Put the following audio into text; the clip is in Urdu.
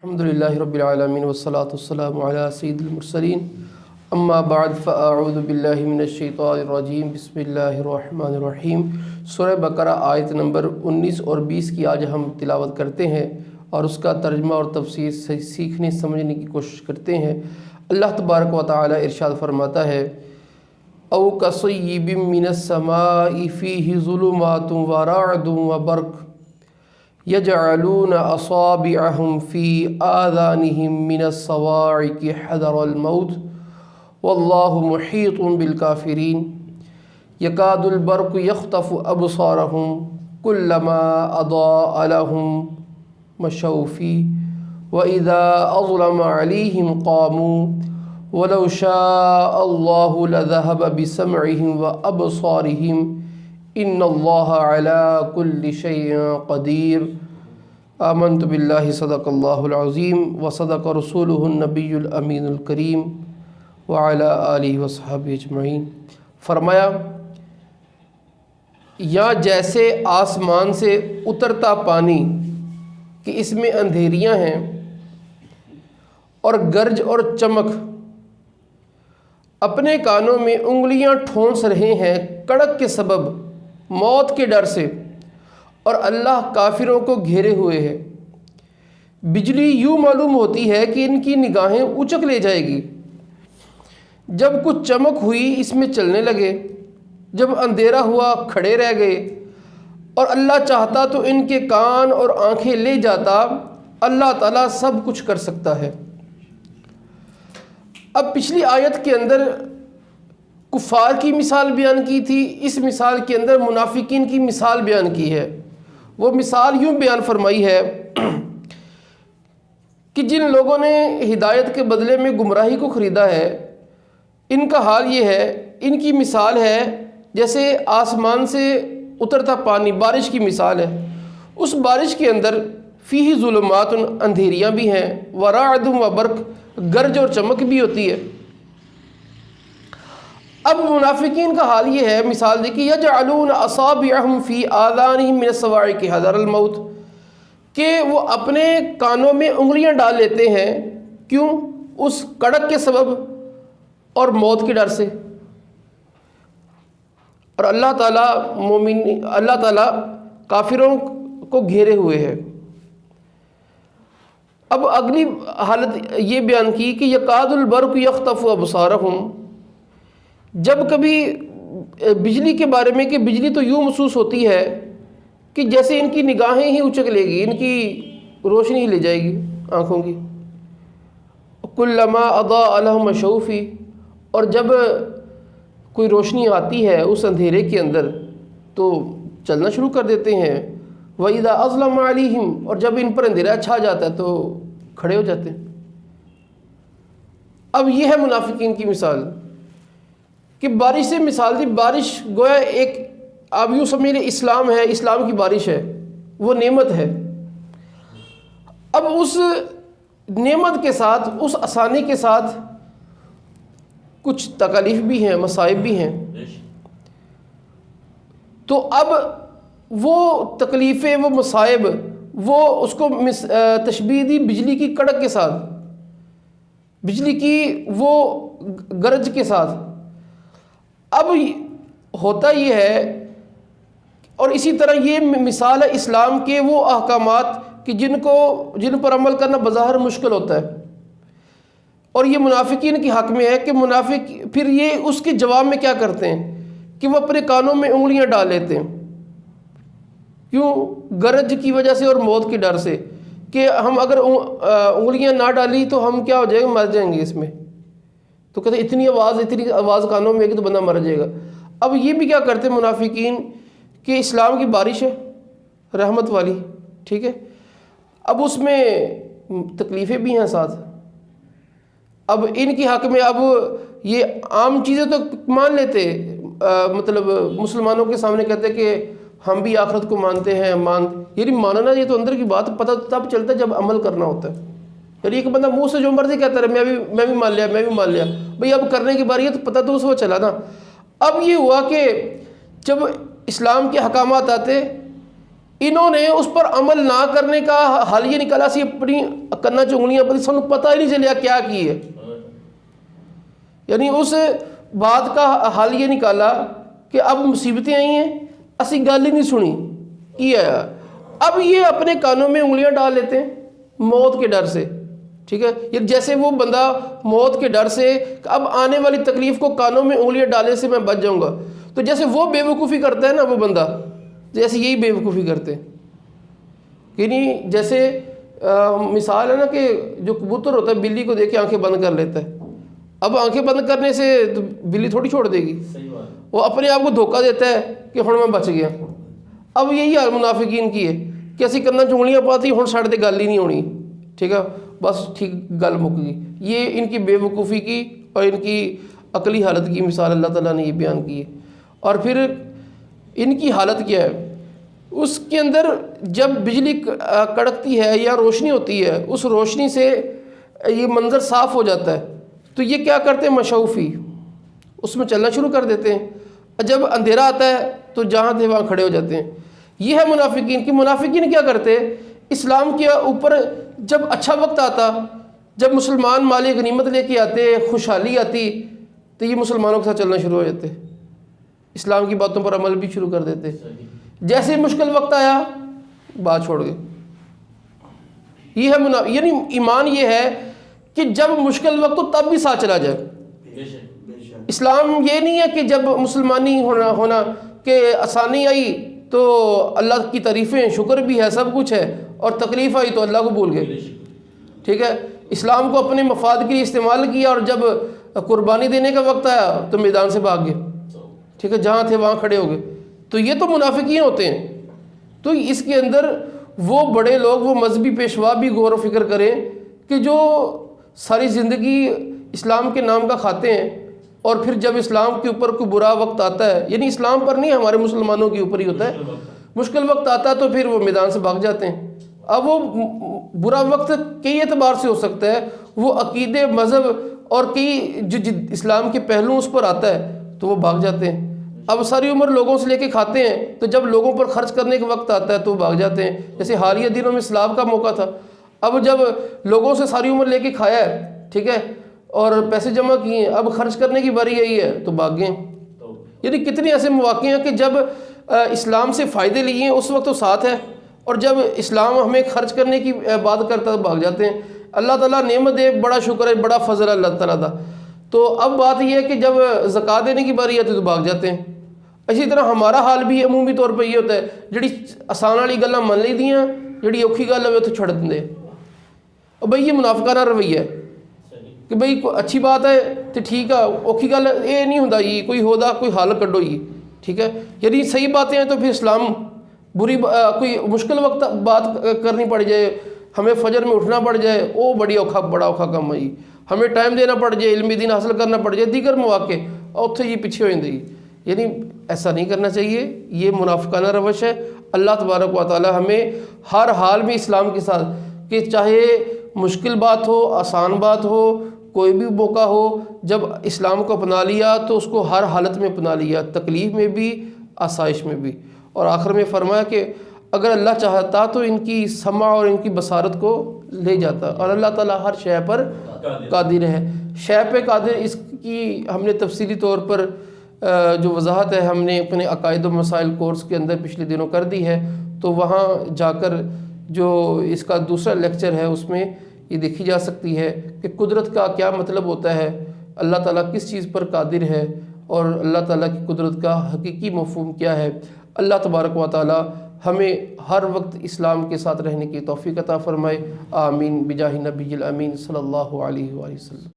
الحمدللہ رب العالمین والصلاة والسلام علی سید المرسلین اما بعد فاعوذ باللہ من الشیطان الرجیم بسم اللہ الرحمن الرحیم۔ سورہ بقرہ آیت نمبر 19 اور 20 کی آج ہم تلاوت کرتے ہیں اور اس کا ترجمہ اور تفسیر سیکھنے سمجھنے کی کوشش کرتے ہیں۔ اللہ تبارک و تعالی ارشاد فرماتا ہے او کصیب من السماء فیہ ظلمات ورعد وبرق یجعلون اصابعهم فی آذانهم من الصواعق حذر الموت واللہ محیط بالکافرین یکاد البرق یخطف ابصارهم کلما اضاء لهم مشوا فیہ واذا اظلم علیہم قاموا ولو شاء اللہ لذهب بسمعهم وابصارهم ان اللہ علی کل شیء قدیر۔ آمنت باللہ صدق اللہ العظیم وصدق رسولہ النبی الامین الکریم وعلی آلہ وصحبہ اجمعین۔ فرمایا یا جیسے آسمان سے اترتا پانی کہ اس میں اندھیریاں ہیں اور گرج اور چمک اپنے کانوں میں انگلیاں ٹھونس رہے ہیں کڑک کے سبب موت کے ڈر سے، اور اللہ کافروں کو گھیرے ہوئے ہے۔ بجلی یوں معلوم ہوتی ہے کہ ان کی نگاہیں اچک لے جائے گی۔ جب کچھ چمک ہوئی اس میں چلنے لگے، جب اندھیرا ہوا کھڑے رہ گئے، اور اللہ چاہتا تو ان کے کان اور آنکھیں لے جاتا۔ اللہ تعالیٰ سب کچھ کر سکتا ہے۔ اب پچھلی آیت کے اندر کفار کی مثال بیان کی تھی، اس مثال کے اندر منافقین کی مثال بیان کی ہے۔ وہ مثال یوں بیان فرمائی ہے کہ جن لوگوں نے ہدایت کے بدلے میں گمراہی کو خریدا ہے، ان کا حال یہ ہے، ان کی مثال ہے جیسے آسمان سے اترتا پانی، بارش کی مثال ہے۔ اس بارش کے اندر فیہ ظلمات، اندھیریاں بھی ہیں، ورعد وبرق، گرج اور چمک بھی ہوتی ہے۔ اب منافقین کا حال یہ ہے، مثال دیکھیں، یجعلون اصابعهم فی آذانهم من الصواعق حذر الموت، کہ وہ اپنے کانوں میں انگلیاں ڈال لیتے ہیں، کیوں؟ اس کڑک کے سبب اور موت کے ڈر سے۔ اور اللہ تعالیٰ کافروں کو گھیرے ہوئے ہے۔ اب اگلی حالت یہ بیان کی کہ یکاد البرق یخطف ابصارهم، جب کبھی بجلی کے بارے میں کہ بجلی تو یوں محسوس ہوتی ہے کہ جیسے ان کی نگاہیں ہی اچک لے گی، ان کی روشنی ہی لے جائے گی آنکھوں کی۔ کلما اضاء لهم مشوا فیہ، اور جب کوئی روشنی آتی ہے اس اندھیرے کے اندر تو چلنا شروع کر دیتے ہیں۔ وَإِذَا أَظْلَمَ عَلَيْهِمْ، اور جب ان پر اندھیرا چھا جاتا ہے تو کھڑے ہو جاتے ہیں۔ اب یہ ہے منافقین کی مثال کہ بارش سے مثال دی۔ بارش گویا ایک، آپ یوں سمجھ لیں، اسلام ہے، اسلام کی بارش ہے، وہ نعمت ہے۔ اب اس نعمت کے ساتھ، اس آسانی کے ساتھ کچھ تکالیف بھی ہیں، مصائب بھی ہیں۔ تو اب وہ تکلیفیں، وہ مصائب، وہ اس کو تشبیہ دی بجلی کی کڑک کے ساتھ، بجلی کی وہ گرج کے ساتھ۔ اب ہوتا یہ ہے، اور اسی طرح یہ مثال ہے اسلام کے وہ احکامات کہ جن پر عمل کرنا بظاہر مشکل ہوتا ہے، اور یہ منافقین کے حق میں ہے کہ منافق پھر یہ اس کے جواب میں کیا کرتے ہیں کہ وہ اپنے کانوں میں انگلیاں ڈال لیتے ہیں، کیوں؟ گرج کی وجہ سے اور موت کے ڈر سے، کہ ہم اگر انگلیاں نہ ڈالی تو ہم کیا ہو جائیں گے، مر جائیں گے اس میں۔ تو کہتے ہیں اتنی آواز کانوں میں ہے کہ تو بندہ مر جائے گا۔ اب یہ بھی کیا کرتے ہیں منافقین کہ اسلام کی بارش ہے رحمت والی، ٹھیک ہے، اب اس میں تکلیفیں بھی ہیں ساتھ۔ اب ان کی حق میں اب یہ عام چیزیں تو مان لیتے، مطلب مسلمانوں کے سامنے کہتے کہ ہم بھی آخرت کو مانتے ہیں، یعنی ماننا یہ تو اندر کی بات، پتہ تب چلتا ہے جب عمل کرنا ہوتا ہے۔ یعنی ایک بندہ منہ سے جو مرضی کہتا رہے میں بھی مان لیا بھئی، اب کرنے کی باری ہے تو پتہ تو اس وقت چلا نا۔ اب یہ ہوا کہ جب اسلام کے حکامات آتے انہوں نے اس پر عمل نہ کرنے کا حل یہ نکالا سی اپنی کناں چ انگلیاں پر سانوں پتہ ہی نہیں چلیا کیا کی ہے. یعنی اس بات کا حل یہ نکالا کہ اب مصیبتیں آئی ہیں اسی گل ہی نہیں سنی کی آیا. اب یہ اپنے کانوں میں انگلیاں ڈال لیتے ہیں موت کے ڈر سے. ٹھیک ہے, یہ جیسے وہ بندہ موت کے ڈر سے اب آنے والی تکلیف کو کانوں میں انگلیاں ڈالنے سے میں بچ جاؤں گا, تو جیسے وہ بے وقوفی کرتا ہے نا وہ بندہ, جیسے یہی بے وقوفی کرتے ہیں. یعنی جیسے مثال ہے نا کہ جو کبوتر ہوتا ہے بلی کو دیکھ کے آنکھیں بند کر لیتا ہے. اب آنکھیں بند کرنے سے تو بلی تھوڑی چھوڑ دے گی, وہ اپنے آپ کو دھوکہ دیتا ہے کہ ہن میں بچ گیا. اب یہی حال منافقین کی ہے کہ اسی کرنا چنگلیاں پاتی ہن ساڈے تے گل ہی نہیں ہونی. ٹھیک ہے, بس ٹھیک گل مک گئی. یہ ان کی بے وقوفی کی اور ان کی عقلی حالت کی مثال اللہ تعالیٰ نے یہ بیان کی ہے. اور پھر ان کی حالت کیا ہے, اس کے اندر جب بجلی کڑکتی ہے یا روشنی ہوتی ہے, اس روشنی سے یہ منظر صاف ہو جاتا ہے, تو یہ کیا کرتے ہیں مشعوفی اس میں چلنا شروع کر دیتے ہیں. جب اندھیرا آتا ہے تو جہاں تھے وہاں کھڑے ہو جاتے ہیں. یہ ہے منافقین کی. منافقین کیا کرتے, اسلام کے اوپر جب اچھا وقت آتا, جب مسلمان مال غنیمت لے کے آتے, خوشحالی آتی, تو یہ مسلمانوں کے ساتھ چلنا شروع ہو جاتے, اسلام کی باتوں پر عمل بھی شروع کر دیتے. جیسے مشکل وقت آیا بات چھوڑ گئے. یہ ہے یعنی ایمان یہ ہے کہ جب مشکل وقت ہو تب بھی ساتھ چلا جائے. اسلام یہ نہیں ہے کہ جب مسلمانی ہونا کہ آسانی آئی تو اللہ کی تعریفیں شکر بھی ہے سب کچھ ہے, اور تکلیف آئی تو اللہ کو بھول گئے. ٹھیک ہے, اسلام کو اپنے مفاد کے لیے استعمال کیا, اور جب قربانی دینے کا وقت آیا تو میدان سے بھاگ گئے. ٹھیک ہے, جہاں تھے وہاں کھڑے ہو گئے. تو یہ تو منافقین ہوتے ہیں. تو اس کے اندر وہ بڑے لوگ, وہ مذہبی پیشوا بھی غور و فکر کریں کہ جو ساری زندگی اسلام کے نام کا کھاتے ہیں, اور پھر جب اسلام کے اوپر کوئی برا وقت آتا ہے, یعنی اسلام پر نہیں ہمارے مسلمانوں کے اوپر ہی ہوتا ہے, مشکل وقت آتا ہے تو پھر وہ میدان سے بھاگ جاتے ہیں. اب وہ برا وقت کئی اعتبار سے ہو سکتا ہے, وہ عقیدے مذہب اور کئی جو اسلام کے پہلو اس پر آتا ہے تو وہ بھاگ جاتے ہیں. اب ساری عمر لوگوں سے لے کے کھاتے ہیں, تو جب لوگوں پر خرچ کرنے کا وقت آتا ہے تو وہ بھاگ جاتے ہیں. جیسے حالیہ دنوں میں سیلاب کا موقع تھا, اب جب لوگوں سے ساری عمر لے کے کھایا ہے, ٹھیک ہے, اور پیسے جمع کیے ہیں, اب خرچ کرنے کی باری آئی ہے تو بھاگ گئے. یعنی کتنے ایسے مواقع ہیں کہ جب اسلام سے فائدے لیے ہیں اس وقت تو ساتھ ہے, اور جب اسلام ہمیں خرچ کرنے کی بات کرتا ہے تو بھاگ جاتے ہیں. اللہ تعالیٰ نعمت دے, بڑا شکر ہے, بڑا فضل ہے اللہ تعالیٰ دا. تو اب بات یہ ہے کہ جب زکوٰۃ دینے کی باری آتی ہے تو بھاگ جاتے ہیں. اسی طرح ہمارا حال بھی عمومی طور پہ یہ ہوتا ہے, جڑی آسان والی گلاں من لی دیاں, جڑی اوکھی گل ہے وہ تو چھڑ دیں. اور بھائی یہ منافقانہ رویہ ہے کہ بھئی اچھی بات ہے تو ٹھیک ہے, اوکھی گل یہ نہیں ہوندا جی, کوئی ہودا کوئی حل کڈو جی. ٹھیک ہے, یعنی صحیح باتیں ہیں تو پھر اسلام بری کوئی مشکل وقت بات کرنی پڑ جائے, ہمیں فجر میں اٹھنا پڑ جائے, وہ بڑا اوکھا کام ہے جی. ہمیں ٹائم دینا پڑ جائے, علمی دین حاصل کرنا پڑ جائے, دیگر مواقع اور اتھے جی پیچھے ہو جاندے. یعنی ایسا نہیں کرنا چاہیے, یہ منافقانہ روش ہے. اللہ تبارک و تعالی ہمیں ہر حال میں اسلام کے ساتھ, کہ چاہے مشکل بات ہو, آسان بات ہو, کوئی بھی موقع ہو, جب اسلام کو اپنا لیا تو اس کو ہر حالت میں اپنا لیا, تکلیف میں بھی آسائش میں بھی. اور آخر میں فرمایا کہ اگر اللہ چاہتا تو ان کی سمع اور ان کی بصارت کو لے جاتا, اور اللہ تعالیٰ ہر شے پر قادر ہے. شے پہ قادر, اس کی ہم نے تفصیلی طور پر جو وضاحت ہے ہم نے اپنے عقائد و مسائل کورس کے اندر پچھلے دنوں کر دی ہے, تو وہاں جا کر جو اس کا دوسرا لیکچر ہے اس میں یہ دیکھی جا سکتی ہے کہ قدرت کا کیا مطلب ہوتا ہے, اللہ تعالیٰ کس چیز پر قادر ہے, اور اللہ تعالیٰ کی قدرت کا حقیقی مفہوم کیا ہے. اللہ تبارک و تعالیٰ ہمیں ہر وقت اسلام کے ساتھ رہنے کی توفیق عطا فرمائے. آمین بجاہ نبی الامین صلی اللہ علیہ وآلہ وسلم.